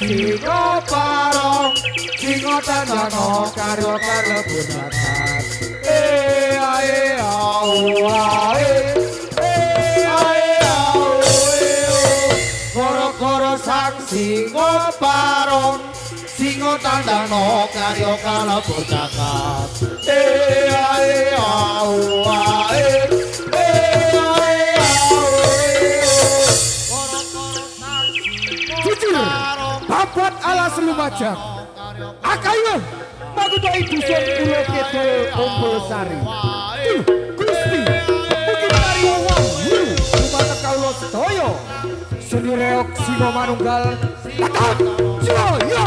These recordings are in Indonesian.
singo parong singo tandano karyo kalebu jagat ae au ae koro sang singo parong singo tandano karyo kalebu jagat ae au ae Babat alas lumajang akayu magudai dusun pulau kidul Umbul Sari Gusti mungkin dari wawang rumah kaulo sedoyo seni reok singo manunggal lakat joyo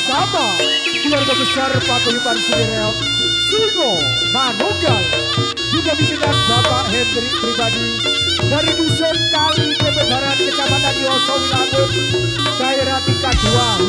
bersama keluarga besar Paguyuban Sinireok Singo Manunggal juga pimpinan Bapak Hendrik pribadi dari Dusun Kali Kebebaran Kecamatan Yosowi Langun Daerah tingkat 2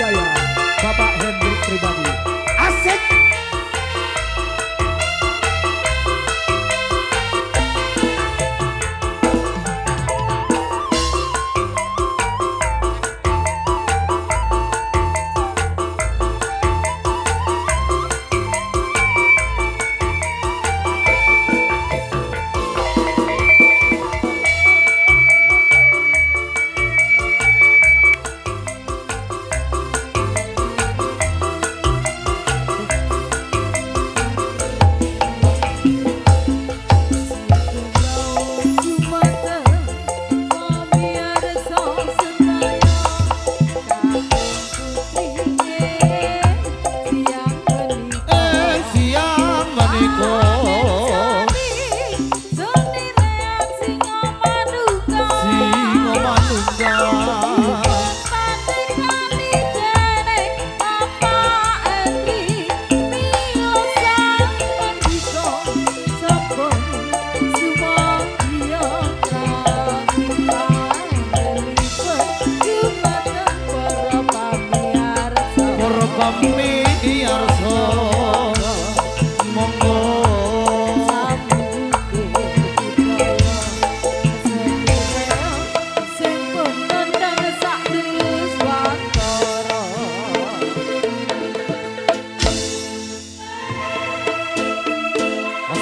Jaya Bapak Hendrik Pribadi. Asik.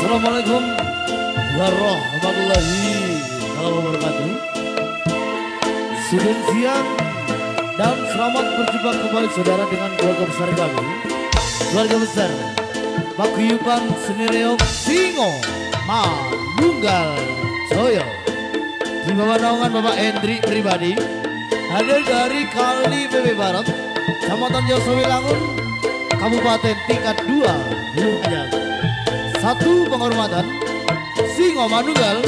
Assalamualaikum warahmatullahi wabarakatuh. Sudah siang dan selamat berjumpa kembali saudara dengan keluarga besar kami, keluarga besar Paguyuban Seni Reog Singo Manunggal Joyo, di bawah naungan Bapak Hendrik Pribadi, hadir dari Kali PP Barat, Kecamatan Josowilangun, Kabupaten tingkat 2 Lumajang. Satu penghormatan Singo Manunggal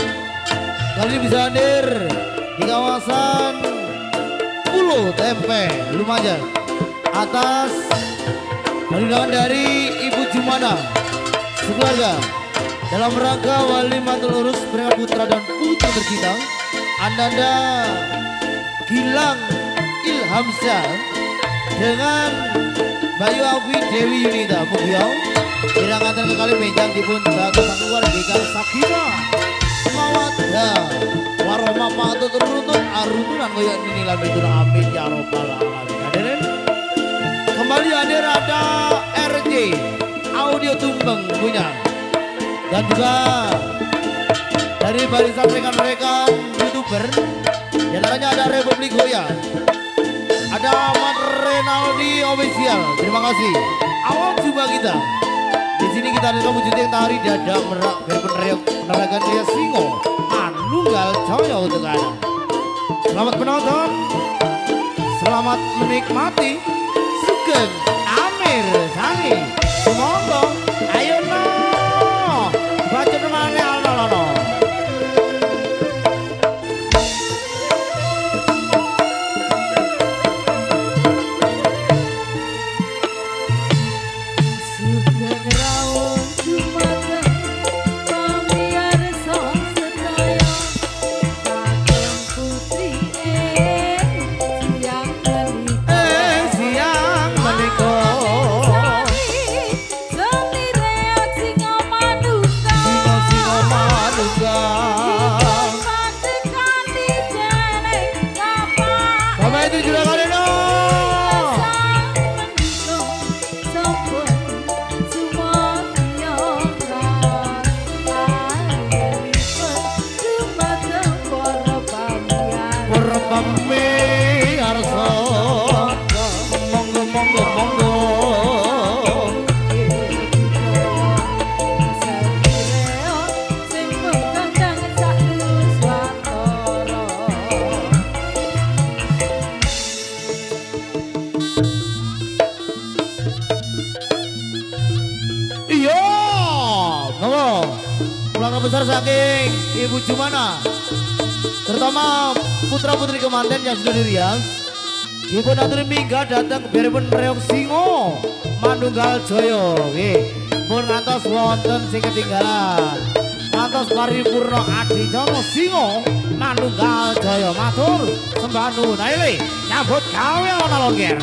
kali ini bisa hadir di kawasan Pulau Tempe Lumajang atas undangan dari Ibu Jumana sekeluarga dalam rangka wali mantul urus pernikahan putra dan putri tercinta Ananda Gilang Ilhamsyah dengan Bayu Awi Dewi Yunita Mugyau kirang antar kekali menjang dipun satu keluar dikal sakinah mawaddah warahmah patut runtut arutunan koyok ini lamitun amin ya robbal alamin. Hadirin kembali hadir ada RJ Audio Tumbeng punya dan juga dari barisan rekan-rekan YouTuber diantaranya ada Republik Goya, ada Ahmad Renaldi Official. Terima kasih awal jumpa kita. Di sini kita ada wujud yang tari dada merak berpenereok menerangkan dia Singo Manunggal Joyo untuk Anda. Selamat menonton, selamat menikmati. Sugeng Amir Sani Sumonggo ayo no baca namanya alno. Besar saking Ibu Jumana terutama putra putri kemanten yang sudah dirias Ibu Naturi Mingga datang berpun Reog Singo Manunggal Joyo pun ngantos wonten sing ketinggalan ngantos paripurna Adicara Singa Manunggal Jaya matur sembah nuwun. Ayo nyambut gawe ana longger.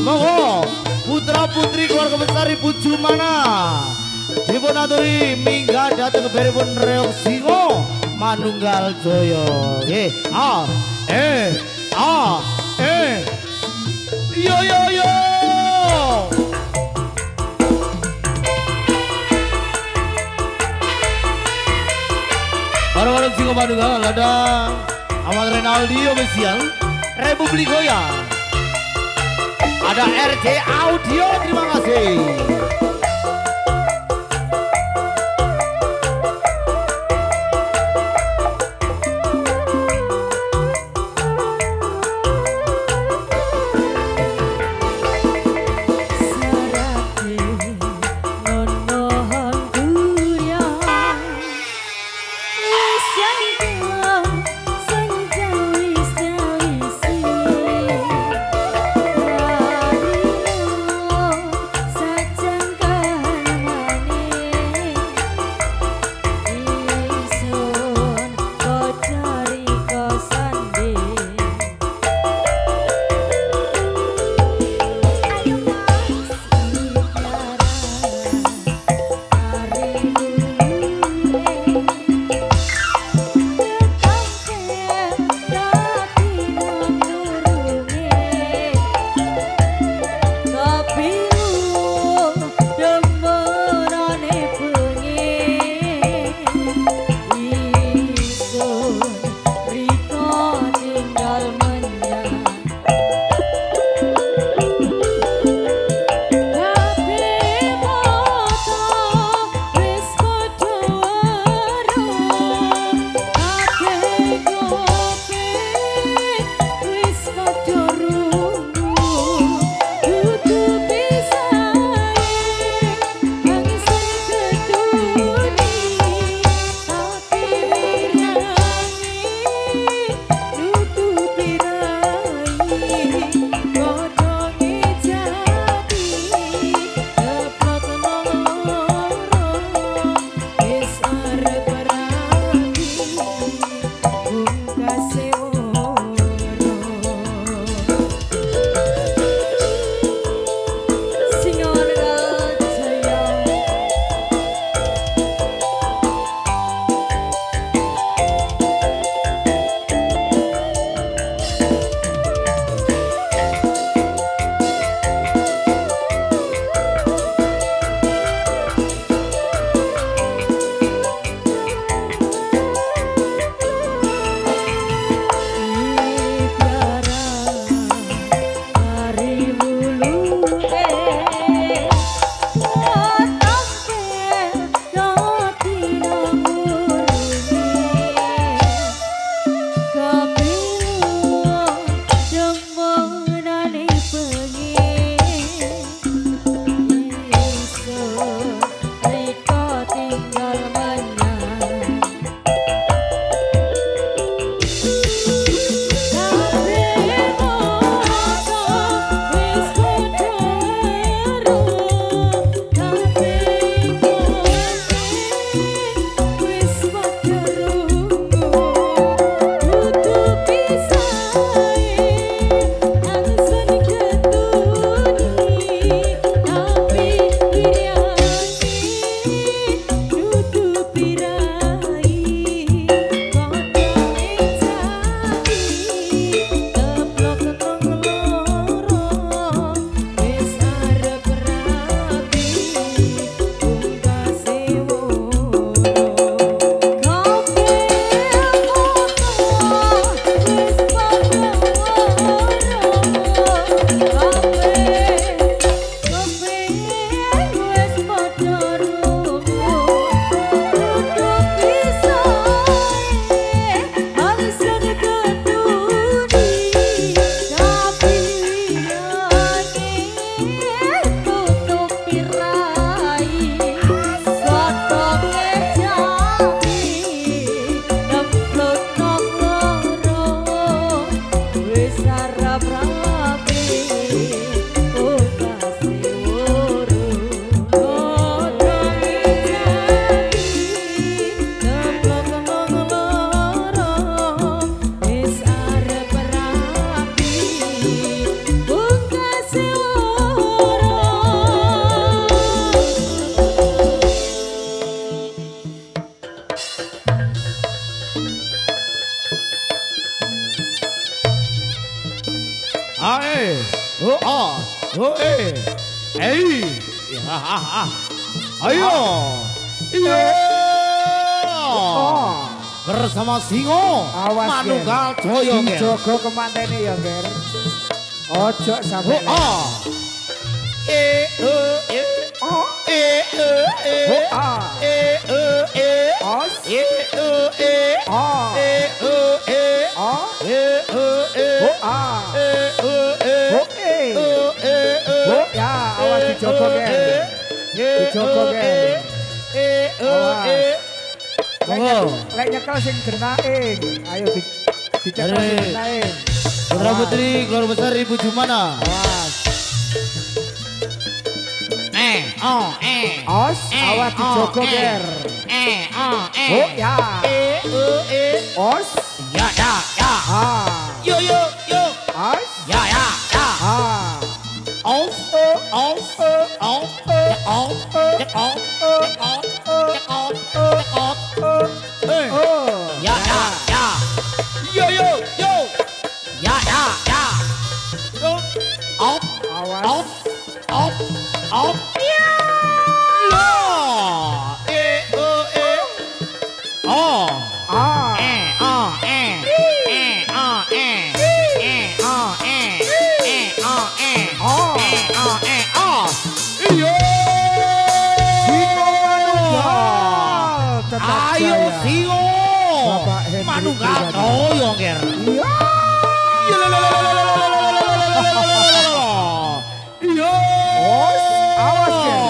Monggo putra putri keluarga besar Ibu Jumana dipun aturi minggah dhateng beripun Reog Singa Manunggal Jaya. Yo. Para-para Singa Manunggal ladang Ahmad Renaldi official Republik Goyang. Ada RJ Audio, terima kasih. Sajang Ayo. Iya. Oh. Bersama Singo. Awas, Manunggal Joyo Ger. Jogo kemantene ya, Ger. Ojo sampe. Oh. Oh. Os. Ya, awas dijogo, Ger. Dijogo, Ger. Lek nyekel sing genaing. Ayo dicekel sing genaing. Putra Putri keluarga besar Ibu Jumana. Awas. Os, awas dijogo, Ger. Ya. Os. Ya. Ah. Yo. Os. Ya. Ah. Os. Oh. Ya. Yo. Ya. Awas. Ah. Ayo Singo. Bapak Henry Manunggal Pribadi. Joyo Ger. Iya. Os, awas, Ger.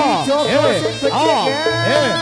Dijogo sing becik, Ger.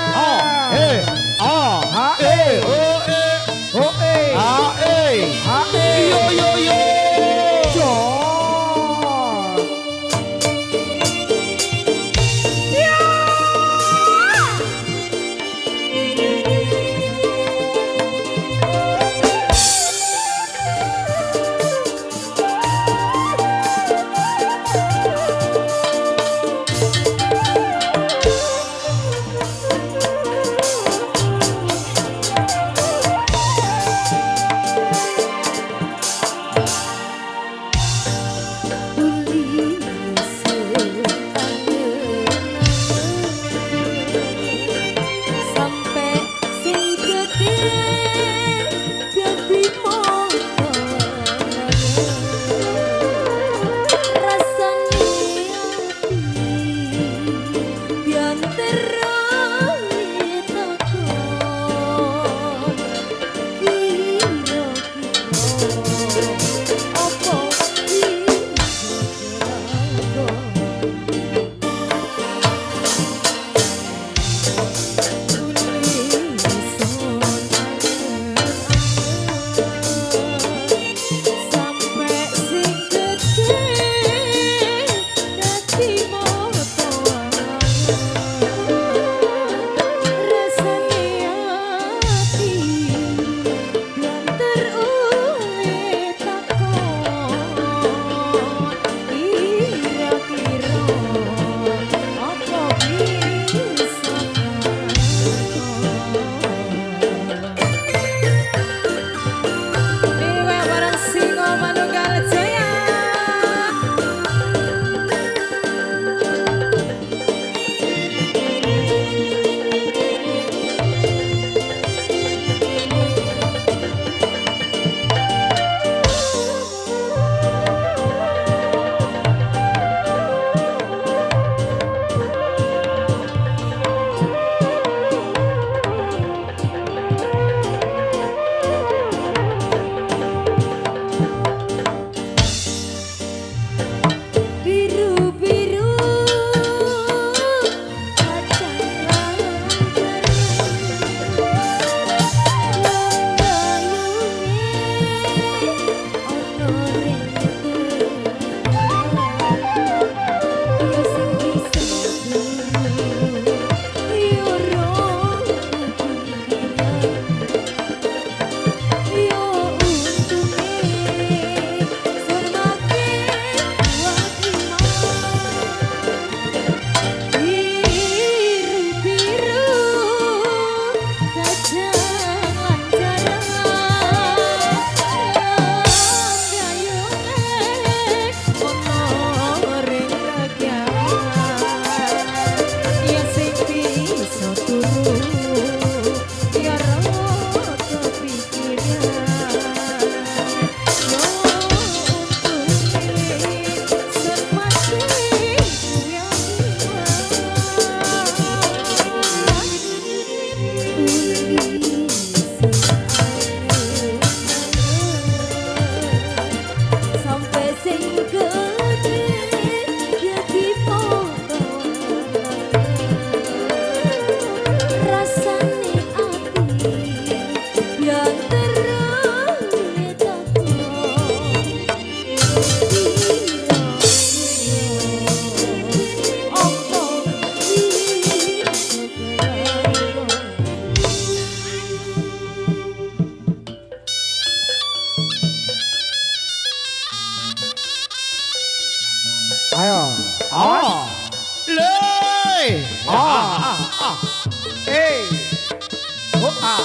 Oh A.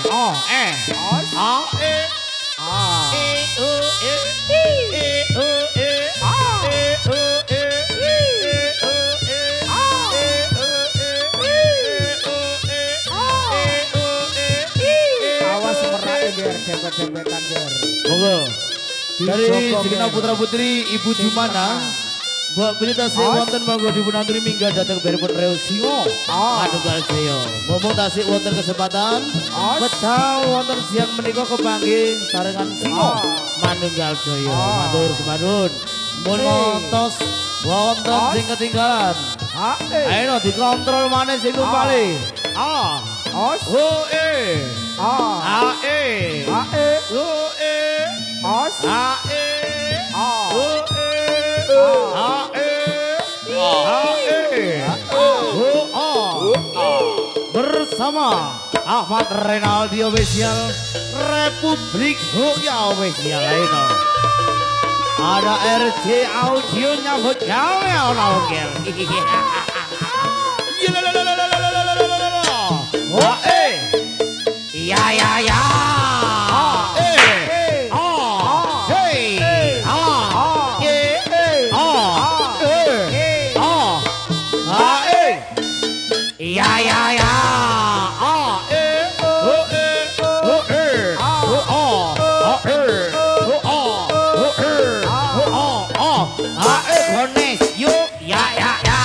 Oh, Os. A, E, A. E, U, E, E, U, E, A. E, U, E, E, U, E, A. E, U, E, Awas merai ger dempet-dempetan ger. Monggo. Dari Disokong, segenap Ger. putra putri Ibu Jumana, Mbak Pelita Os. wonten monggo dipun aturi minggat dhateng beripun Reo Singo. Ah. Manunggal Jaya. Mumpung tasih wonten kesempatan, Os. wedal wonten siang menika kepanggih sarengan Singo. Ah. Manunggal Jaya. Ah. Matur semadun. Mun Si. ngontos wonten Os. sing ketinggalan. A. Ayo dikontrol maneh sing numpali. A. Os. O E. A. A E. A. E. O E. Os. A E. A. O E. A E. A E. O A. Bersama Ahmad Renaldi Official Republik Hoya Official Aino. Ada RJ Audio nyambut gawe ana ongkel. Oh ya ya ya. Ya ya ya. Gones yuk ya ya ya.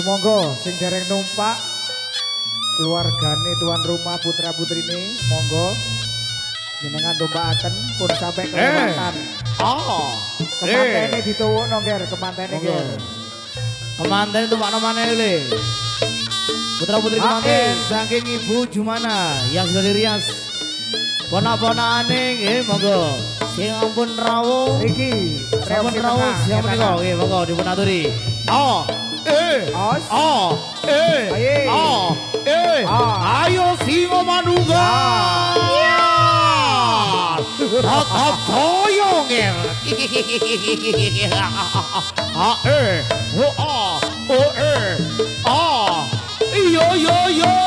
monggo sing dereng numpak keluargane tuan rumah putra putrine monggo jenengan tumpakaken pun sampai kelewatan. Kemantene ditowokno nger kemantene nger. Kemanten tumpakno maneh le. Putra putri kemanten saking Ibu Jumana yang sudah dirias. Ponak-ponakane nggih monggo. Sing ampun rawuh Iki sampun rawuh siang menika nggih monggo dipun aturi. Ayo singo manunggal. Tetap toyong nger. Yo.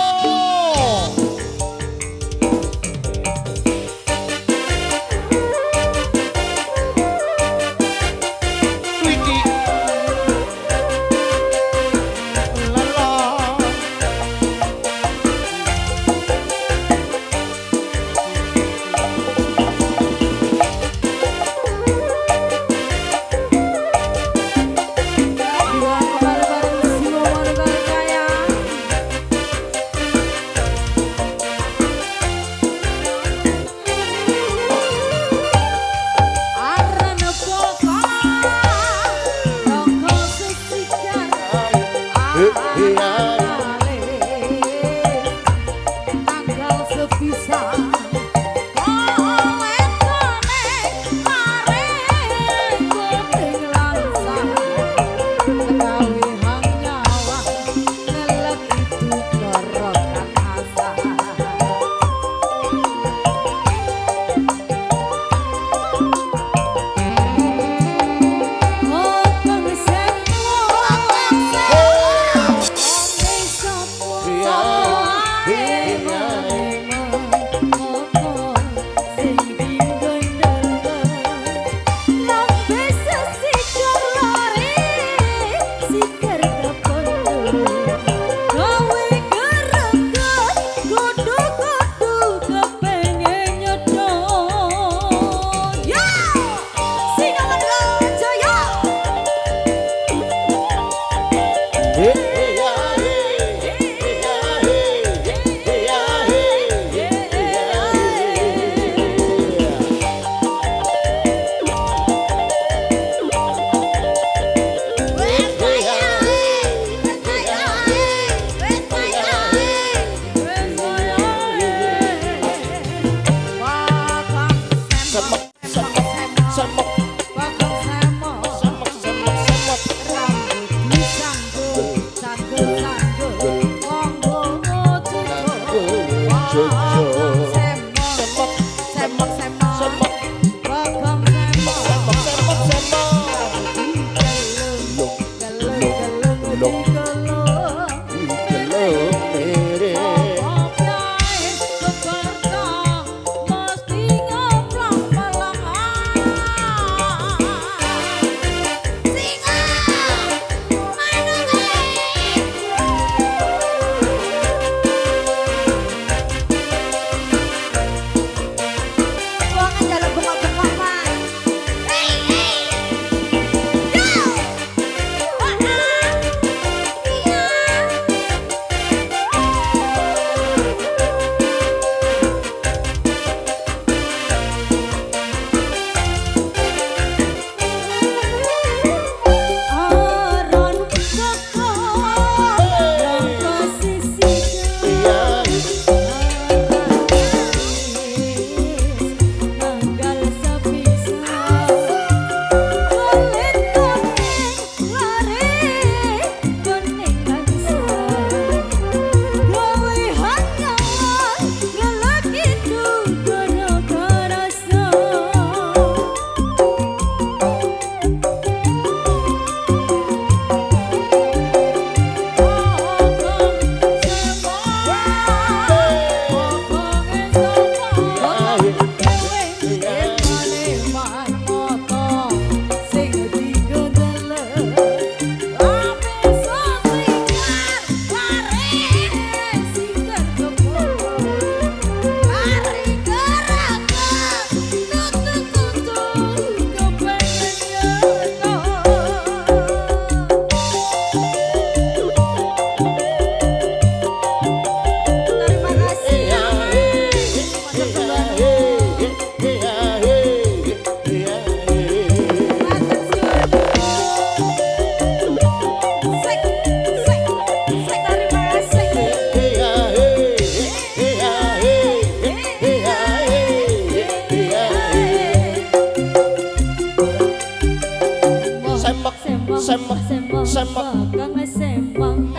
Kang semang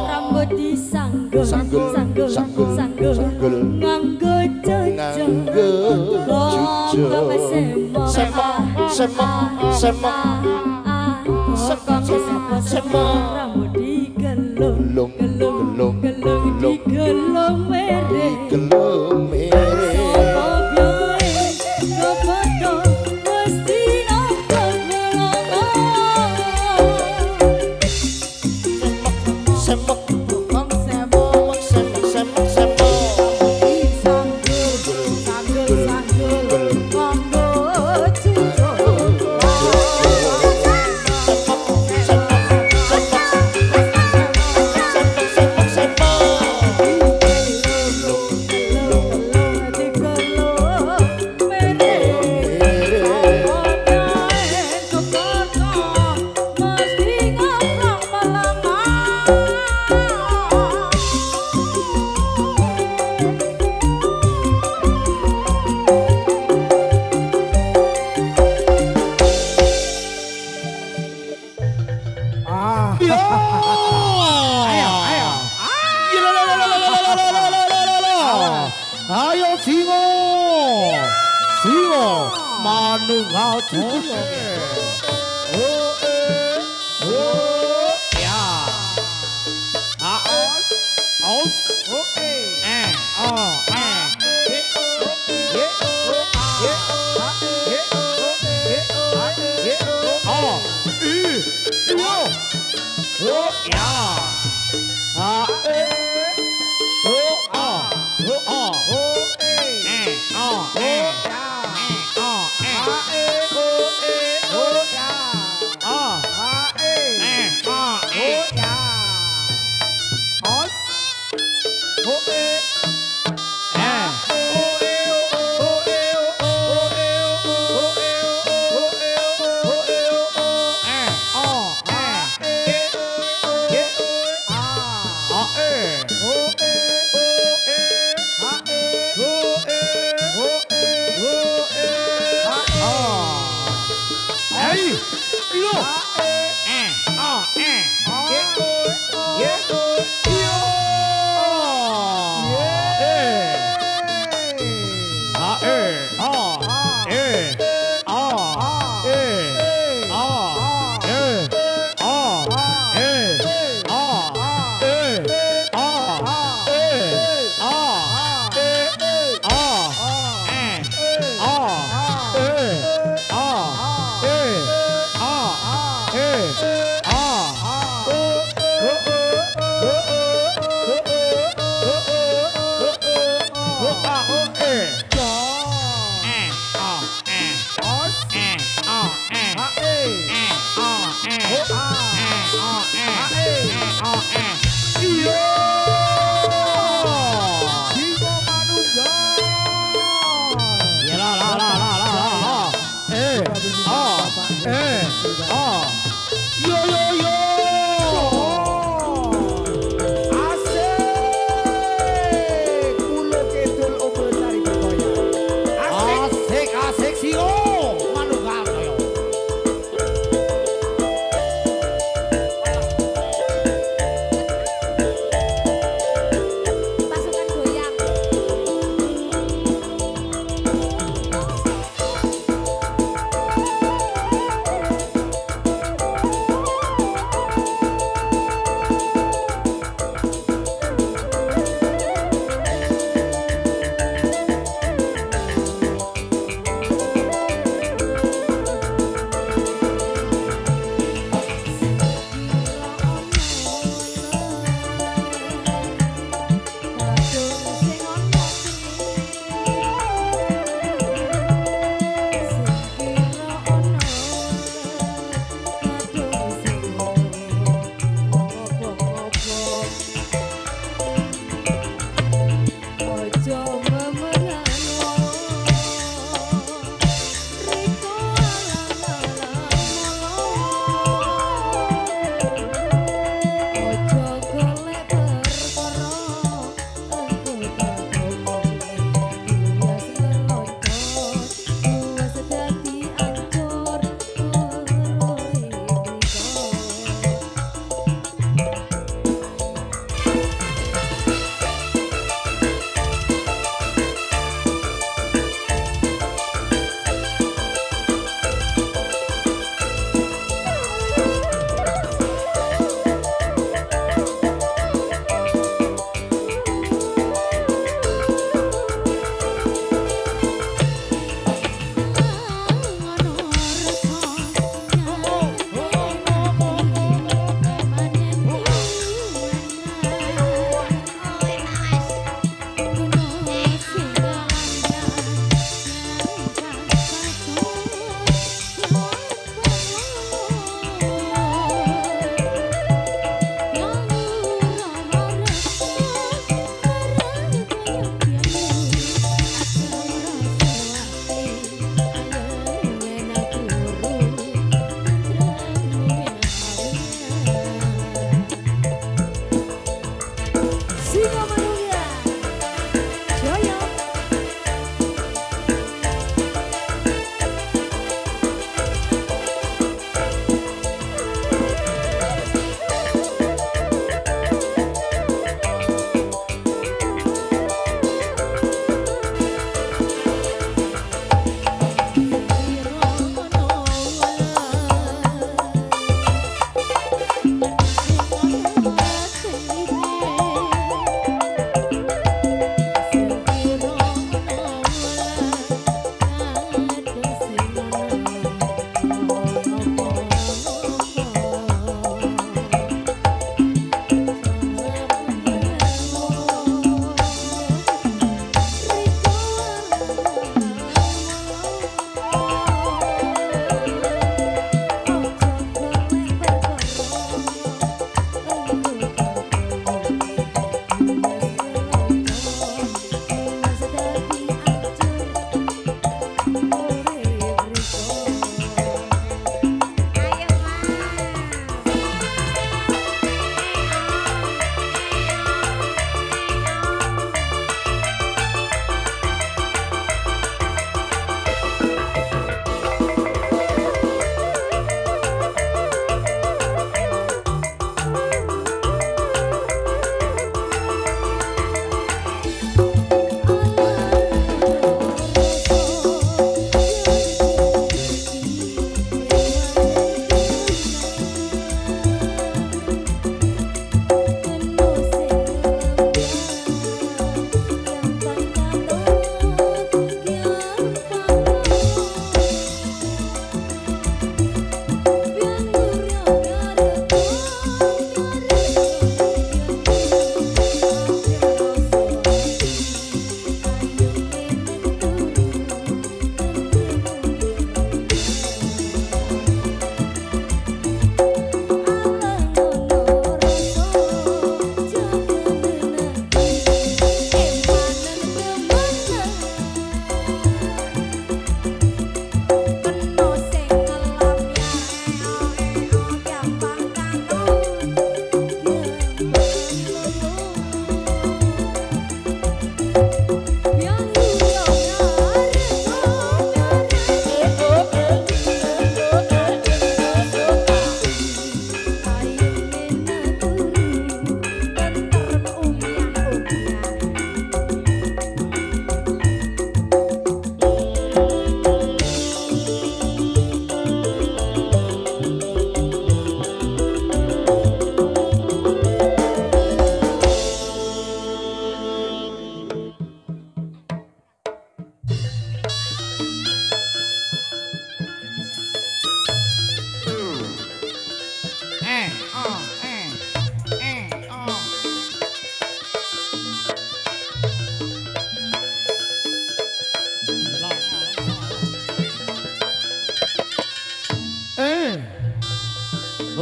rambut disanggul sanggul nganggo cucuk semang rambut digelung digelung mere Ayo singo manunggal joyo ya aus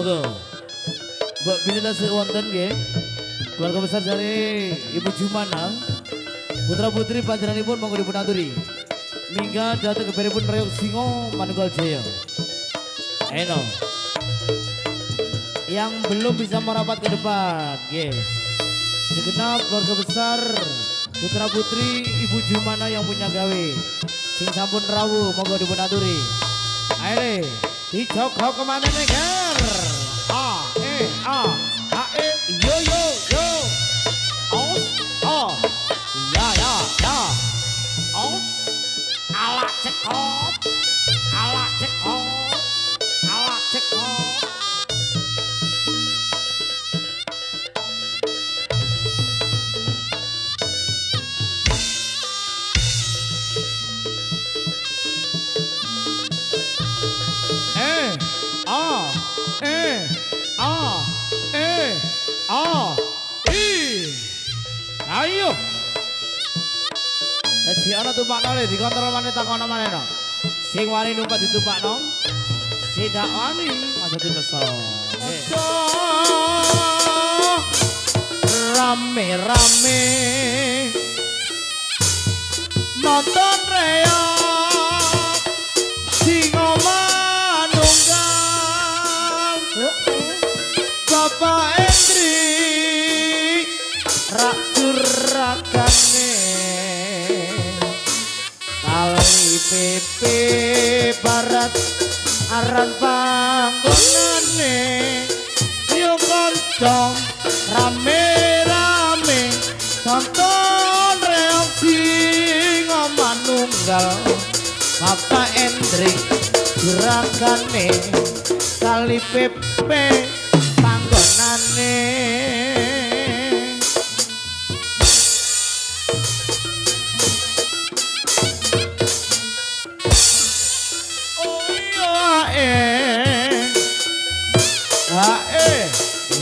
Monggo. Mbak Binita sewonten nggih. Keluarga besar dari Ibu Jumana. Putra putri panjenenganipun monggo dipun aturi. Mingga datang ke beripun Reok Singo Manunggal Jaya. Eno. Yang belum bisa merapat ke depan, nggih. Segenap keluarga besar putra putri Ibu Jumana yang punya gawe. Sing sampun rawuh monggo dipun aturi. Ayo dijogo kemana nih ger? Yo yo yo. Ya ya ya. Ala cekop. Ala cekop. Ala cekop. Ayo. Si ana tumpakno le dikontrol maneh takono maneh no. Sing wani numpak ditumpakno. Si dak wani aja dimeso. Rame-rame nonton reok Singo Manunggal. Bapak Endri rak jurakane kali PP barat aran panggonane yo koncong rame-rame tonton reok Singo Manunggal. Bapak Endri jurakane kali PP panggonane.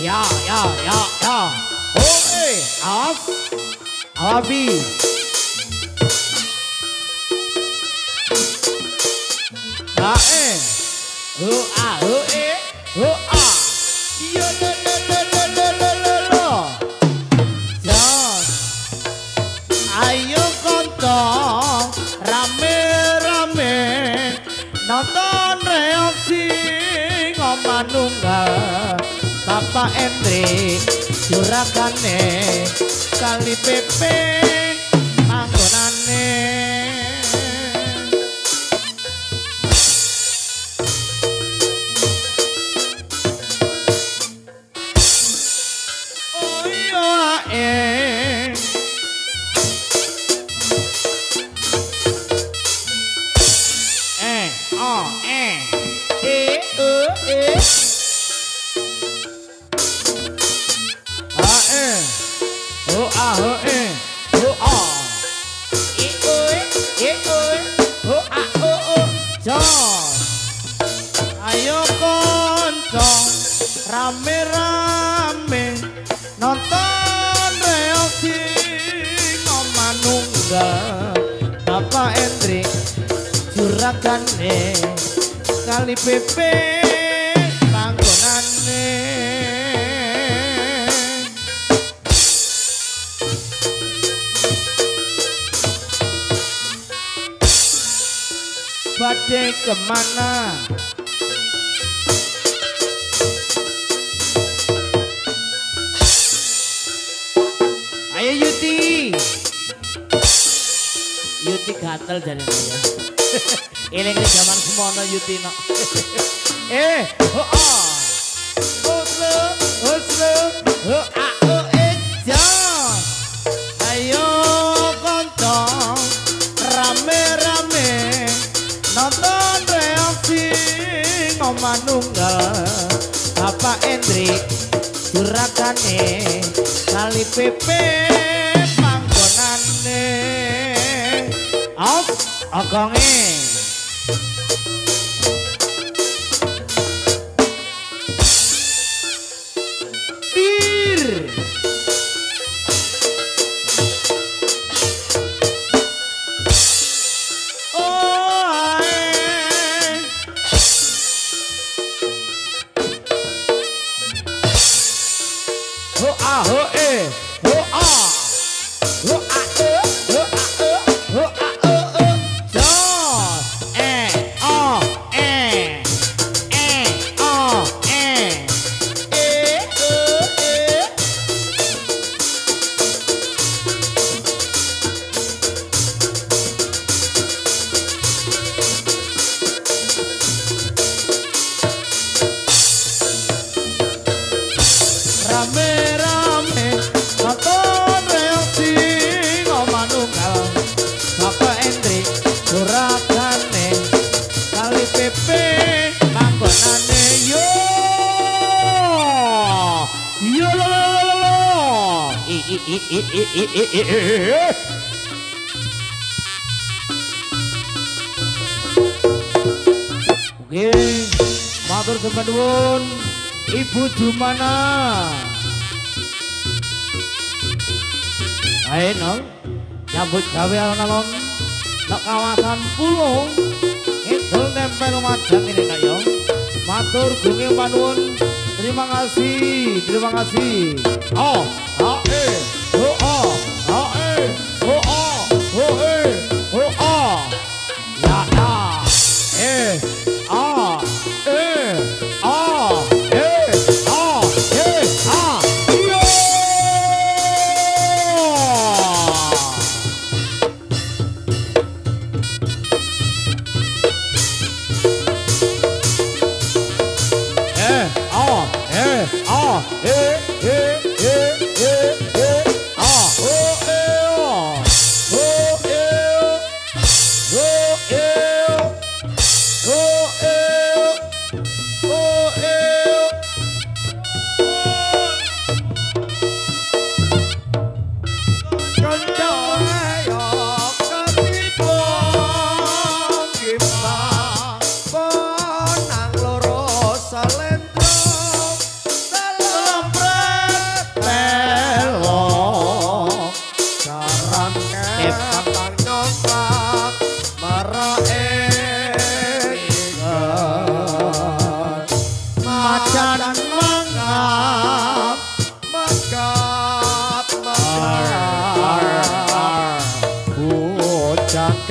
Ya. Awabi. Yo lo. Ayo kontong rame-rame nonton reok Singo Manunggal. Bapak Endri jurakane kali PP panggonane. Oh iya ayo koncong rame-rame nonton reok Singo Manunggal. Bapak Endri jurakane kali PP panggonane. Badhe kemana? Ayo Yuti. Yuti gatel jane ya. Eling zaman semono Yuti no. Ayo kontong rame-rame nonton reok Singo Manunggal. Bapak Endri jurakane kali PP panggonane. Ogonge bir pepe panggonane yo yo lo Oke, matur sembah nuwun Ibu Jumana. Ayo nyambut gawe alon-alon nak kawasan pulau ngidul tempel Lumajang ini nak yo. Matur gunge panuwun. Terima kasih, terima kasih. Oh, oh, oh, oh, oh, oh, oh, oh, oh, ya, ya, ah, ah, yo.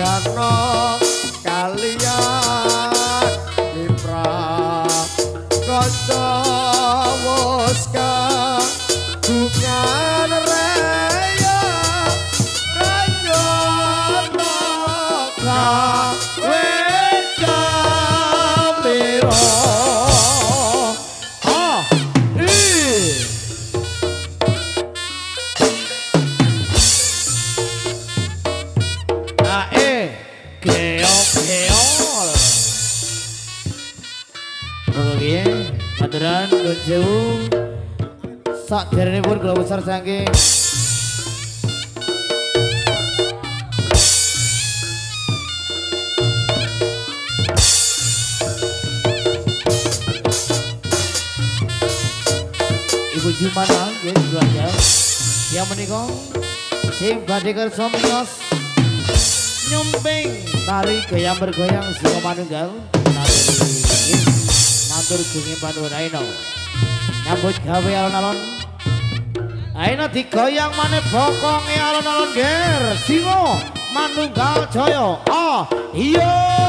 Kano kalian Ipra Koso Woska Bukan Raya Rayono Kawe Kamiro Maturan Nun Sewu sak jarenipun kula besar saking Ibu Jumana nggih keluarga yang menika sing badhe kersa miyos nyumping tari gayam bergoyang sing manunggal matur gunge panuwun ayo nyambut gawe alon-alon ayo digoyang maneh bokonge alon-alon ger singo manunggal jaya iya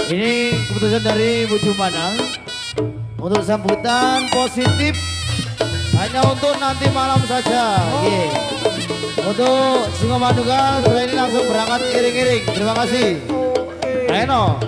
Ini keputusan dari Bu Jumana untuk sambutan positif hanya untuk nanti malam saja. Untuk Singo Manunggal setelah ini langsung berangkat iring-iring. Terima kasih. Ayo.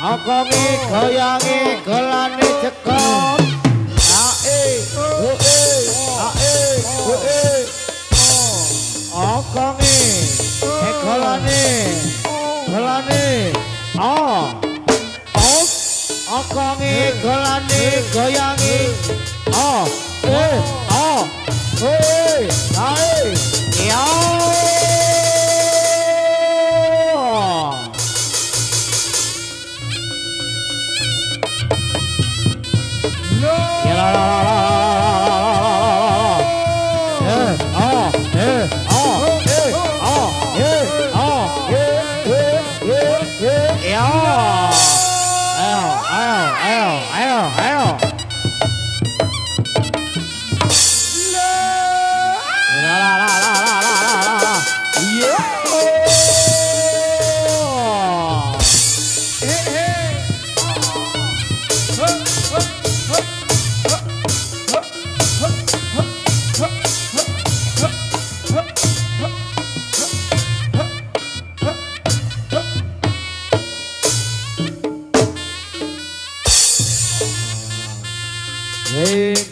Okongi goyangi gelani cekok okongi golani gelani okongi gelani goyangi ya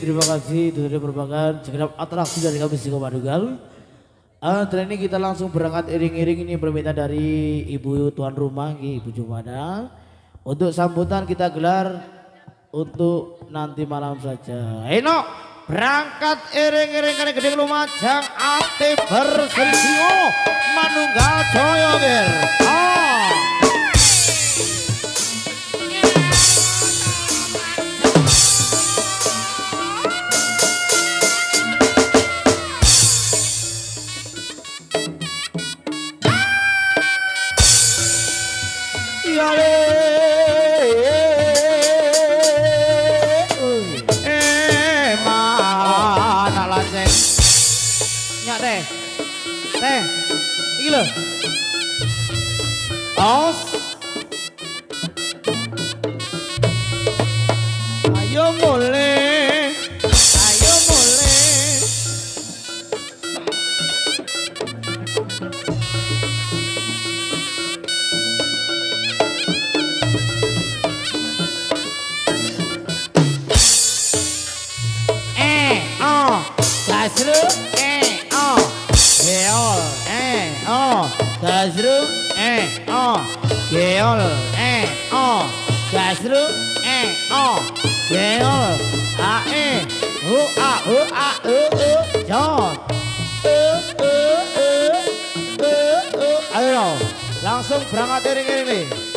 terima kasih itu sudah merupakan segenap atraksi dari kami Singo Manunggal. Setelah ini kita langsung berangkat iring-iring ini permintaan dari ibu tuan rumah Ibu Jumana. Untuk sambutan kita gelar untuk nanti malam saja. Eno berangkat iring-iring kali gede Lumajang ate berseri Singo Manunggal Joyo ger. Teh, iki lho. Os. Ayo mulai. Ayo mulai. Kasru, geol, kasru, geol, kasru, geol, jod, ayo langsung berangkat iring-iring nih.